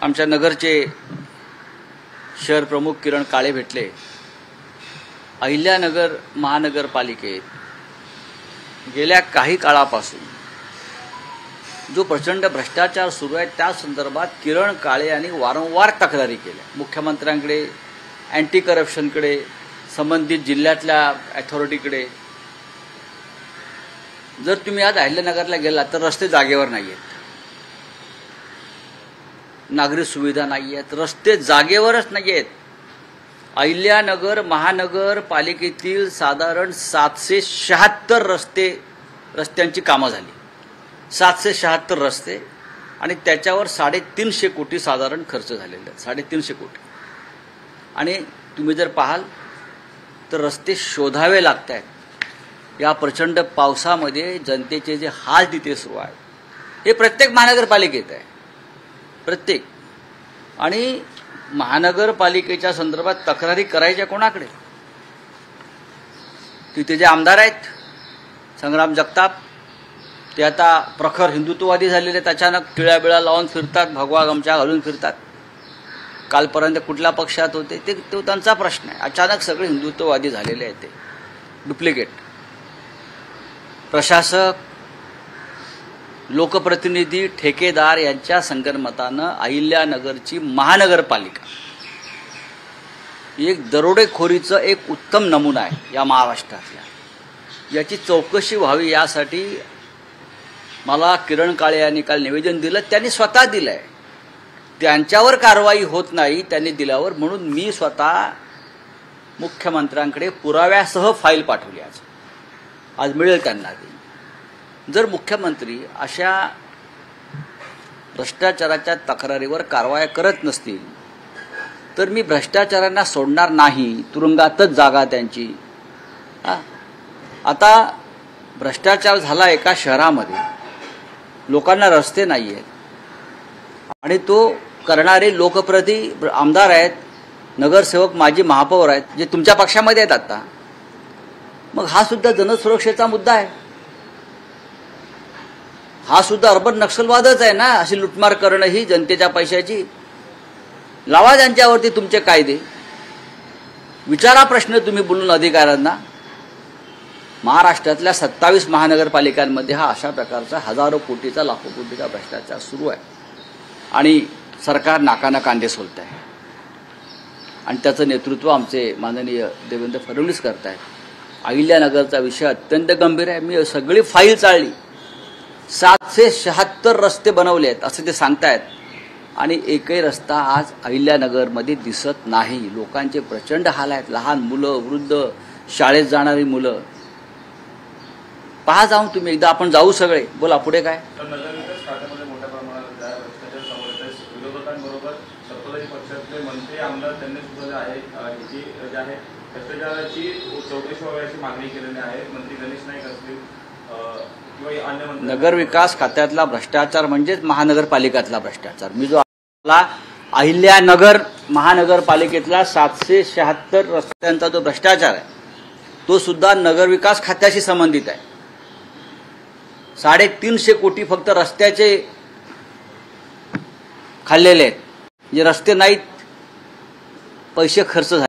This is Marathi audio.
आमच्या नगरचे शहर प्रमुख किरण काळे भेटले। अहिल्यानगर महानगरपालिकेत गेल्या काही काळापासून जो प्रचंड भ्रष्टाचार सुरू आहे त्या संदर्भात किरण काळे यांनी वारंवार तक्रारी केल्या मुख्यमंत्र्यांकडे, अँटी करप्शनकडे, संबंधित जिल्ह्यातल्या अथॉरिटीकडे। जर तुम्ही आज अहिल्यानगरला गेला तर रस्ते जागेवर नाही आहेत, नागरी सुविधा नाही आहेत, रस्ते जागेवरच नाही आहेत। अहिल्यानगर महानगरपालिकेतील साधारण 776 रस्त्यांची कामं झाली, 776 रस्ते, आणि त्याच्यावर 350 कोटी साधारण खर्च झालेले आहेत, 350 कोटी। आणि तुम्ही जर पाहाल तर रस्ते शोधावे लागत आहेत। या प्रचंड पावसामध्ये जनतेचे जे हाल तिथे सुरू आहेत हे प्रत्येक महानगरपालिकेत आहे, प्रत्येक। आणि महानगरपालिकेच्या संदर्भात तक्रारी करायच्या कोणाकडे? तिथे जे आमदार आहेत संग्राम जगताप, ते आता प्रखर हिंदुत्ववादी झालेले आहेत, अचानक टिळ्या बिळा लावून फिरतात, भगवा गमछा घालून फिरतात। कालपर्यंत कुठल्या पक्षात होते ते त्यांचा प्रश्न आहे, अचानक सगळे हिंदुत्ववादी झालेले आहेत, ते डुप्लिकेट। प्रशासक, लोकप्रतिनिधी, ठेकेदार यांच्या संगनमतानं अहिल्यानगरची महानगरपालिका एक दरोडेखोरीचं एक उत्तम नमुना आहे या महाराष्ट्रातल्या। याची चौकशी व्हावी यासाठी मला किरण काळे यांनी काल निवेदन दिलं, त्यांनी स्वतः दिलं आहे। त्यांच्यावर कारवाई होत नाही त्यांनी दिल्यावर, म्हणून मी स्वतः मुख्यमंत्र्यांकडे पुराव्यासह फाईल पाठवली। आज मिळेल त्यांना ती। जर मुख्यमंत्री अशा भ्रष्टाचाराच्या तक्रारीवर कारवाई करत नसतील तर मी भ्रष्टाचारांना सोडणार नाही, तुरुंगातच जागा त्यांची। आता भ्रष्टाचार झाला एका शहरामध्ये, लोकांना रस्ते नाही आहेत, आणि तो करणारे लोकप्रतिनिधी आमदार आहेत, नगरसेवक, माजी महापौर आहेत, जे तुमच्या पक्षामध्ये आहेत आता। मग हा सुद्धा जनसुरक्षेचा मुद्दा आहे, हा सुद्धा अर्बन नक्षलवादच आहे ना। अशी लुटमार करणं ही जनतेच्या पैशाची। लावा त्यांच्यावरती तुमचे कायदे, विचारा प्रश्न तुम्ही बोलून अधिकाऱ्यांना। महाराष्ट्रातल्या 27 महानगरपालिकांमध्ये हा अशा प्रकारचा हजारो कोटीचा, लाखो कोटीचा भ्रष्टाचार सुरू आहे, आणि सरकार नाकाना कांदे सोलत आहे, आणि त्याचं नेतृत्व आमचे माननीय देवेंद्र फडणवीस करत आहेत। अहिल्यानगरचा विषय अत्यंत गंभीर आहे। मी सगळी फाईल चाळली, 776 रस्ते बनवले आहेत असं ते सांगतायत, आणि एकही रस्ता आज अहिल्यानगरमध्ये दिसत नाही। लोकांचे प्रचंड हाल आहेत, लहान मुलं, वृद्ध, शाळेत जाणारी मुलं। पहा जाऊन तुम्ही एकदा, आपण जाऊ सगळे। बोला पुढे काय? नगरविकास खात्यामध्ये मोठ्या प्रमाणात भ्रष्टाचार समोर येत आहे। विरोधकांबरोबर सत्ताधारी पक्षातले मंत्री, आमदार त्यांनी सुद्धा जे आहे भ्रष्टाचाराची चौकशी व्हावी अशी मागणी केलेली आहे। मंत्री गणेश नाईक असतील किंवा अन्य मंत्री। नगरविकास खात्यातला भ्रष्टाचार म्हणजेच महानगरपालिकेतला भ्रष्टाचार। मी जो अहिल्यानगर महानगरपालिकेतला 776 रस्त्यांचा जो भ्रष्टाचार आहे तो सुद्धा नगरविकास खात्याशी संबंधित आहे। 350 कोटी फक्त रस्त्याचे खाल्लेले आहेत, जे रस्ते नाहीत, पैसे खर्च झाले।